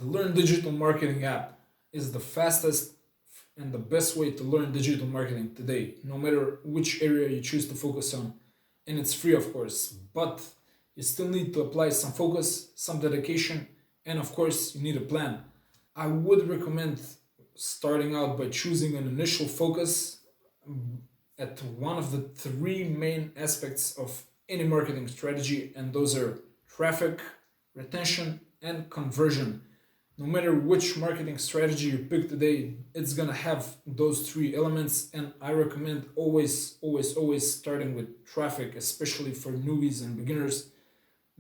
The Learn Digital Marketing app is the fastest and the best way to learn digital marketing today, no matter which area you choose to focus on. And it's free, of course, but you still need to apply some focus, some dedication, and of course, you need a plan. I would recommend starting out by choosing an initial focus at one of the three main aspects of any marketing strategy, and those are traffic, retention, and conversion. No matter which marketing strategy you pick today, it's gonna have those three elements, and I recommend always starting with traffic, especially for newbies and beginners,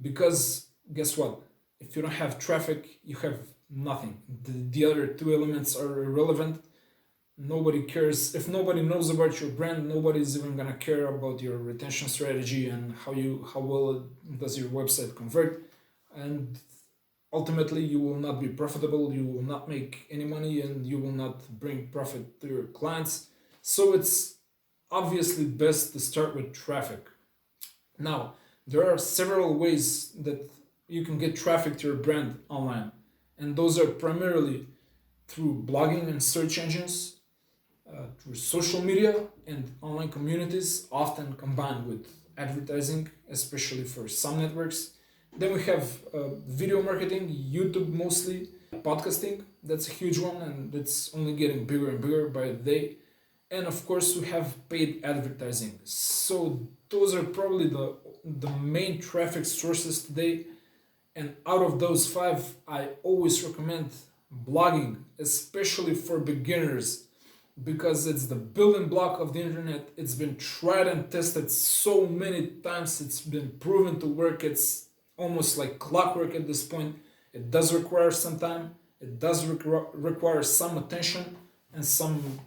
because guess what? If you don't have traffic, you have nothing. The other two elements are irrelevant. Nobody cares. If nobody knows about your brand, nobody's even gonna care about your retention strategy and how well does your website convert. And ultimately you will not be profitable, you will not make any money, and you will not bring profit to your clients. So it's obviously best to start with traffic. Now, there are several ways that you can get traffic to your brand online, and those are primarily through blogging and search engines, through social media and online communities, often combined with advertising, especially for some networks. Then we have video marketing, YouTube mostly, podcasting, that's a huge one, and it's only getting bigger and bigger by the day. And of course, we have paid advertising. So those are probably the main traffic sources today. And out of those five, I always recommend blogging, especially for beginners, because it's the building block of the internet. It's been tried and tested so many times, it's been proven to work. It's almost like clockwork at this point. It does require some time, it does require some attention and some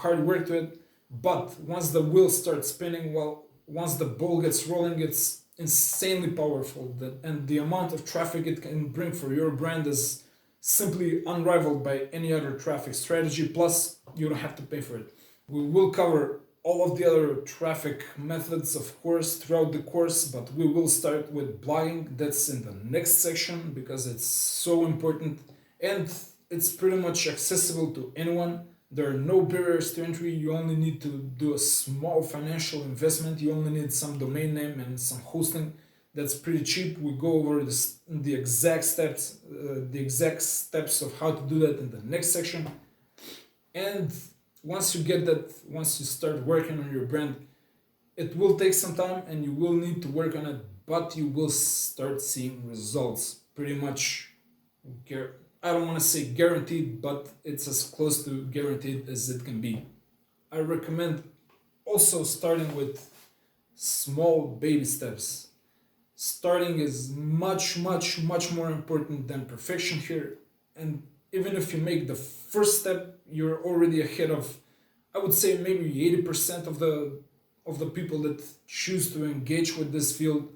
hard work to it. But once the wheel starts spinning, well, once the ball gets rolling, it's insanely powerful. And the amount of traffic it can bring for your brand is simply unrivaled by any other traffic strategy. Plus, you don't have to pay for it. We will cover all of the other traffic methods, of course, throughout the course, but we will start with blogging. That's in the next section because it's so important and it's pretty much accessible to anyone. There are no barriers to entry. You only need to do a small financial investment. You only need some domain name and some hosting. That's pretty cheap. We go over the exact steps of how to do that in the next section. And once you get that, once you start working on your brand, it will take some time and you will need to work on it, but you will start seeing results. Pretty much, I don't want to say guaranteed, but it's as close to guaranteed as it can be. I recommend also starting with small baby steps. Starting is much more important than perfection here. And even if you make the first step, you're already ahead of, I would say, maybe 80% of the people that choose to engage with this field.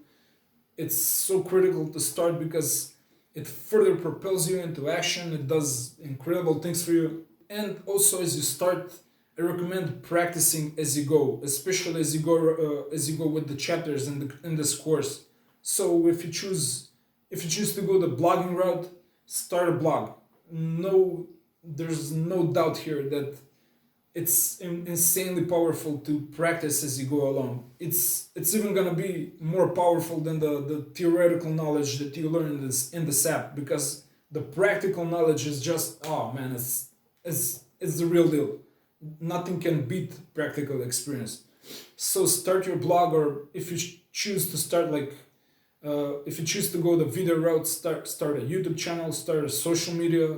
It's so critical to start because it further propels you into action. It does incredible things for you. And also, as you start, I recommend practicing as you go, especially as you go with the chapters in this course. So if you choose to go the blogging route, start a blog. No, there's no doubt here that it's insanely powerful to practice as you go along. It's even gonna be more powerful than the theoretical knowledge that you learn in this app, because the practical knowledge is just, oh man, it's the real deal. Nothing can beat practical experience. So start your blog, or if you choose to start if you choose to go the video route, start a YouTube channel, start a social media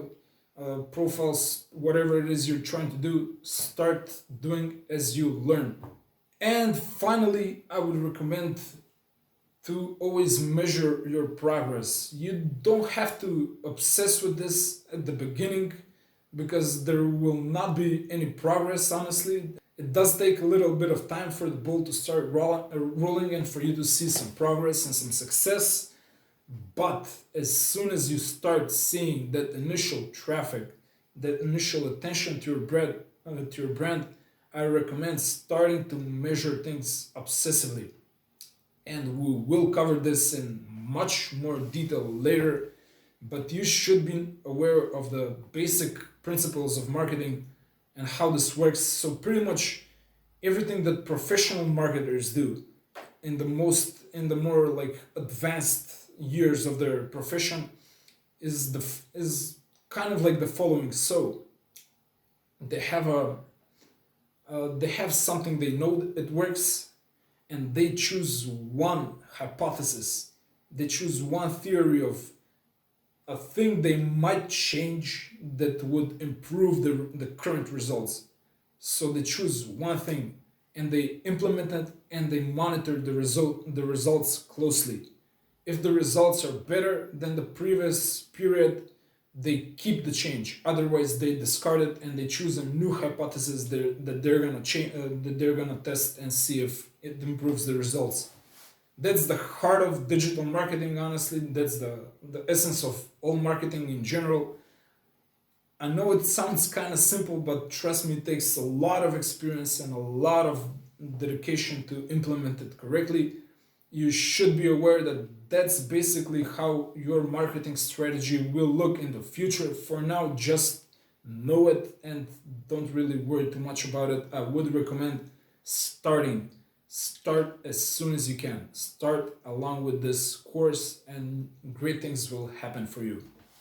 profiles, whatever it is you're trying to do, start doing as you learn. And finally, I would recommend to always measure your progress. You don't have to obsess with this at the beginning because there will not be any progress, honestly. It does take a little bit of time for the ball to start rolling and for you to see some progress and some success. But as soon as you start seeing that initial traffic, that initial attention to your brand, I recommend starting to measure things obsessively. And we will cover this in much more detail later. but you should be aware of the basic principles of marketing and how this works. So pretty much everything that professional marketers do in the more like advanced years of their profession is kind of like the following. So they have a they have something they know that it works, and they choose one hypothesis, they choose one theory of a thing they might change that would improve the current results. So they choose one thing and they implement it, and they monitor the results closely. If the results are better than the previous period, they keep the change. Otherwise, they discard it and they choose a new hypothesis that they're gonna change, that they're gonna test and see if it improves the results. That's the heart of digital marketing. Honestly, that's the essence of all marketing in general. I know it sounds kind of simple, but trust me, it takes a lot of experience and a lot of dedication to implement it correctly. You should be aware that that's basically how your marketing strategy will look in the future. For now, just know it and don't really worry too much about it. I would recommend starting. Start as soon as you can. Start along with this course, and great things will happen for you.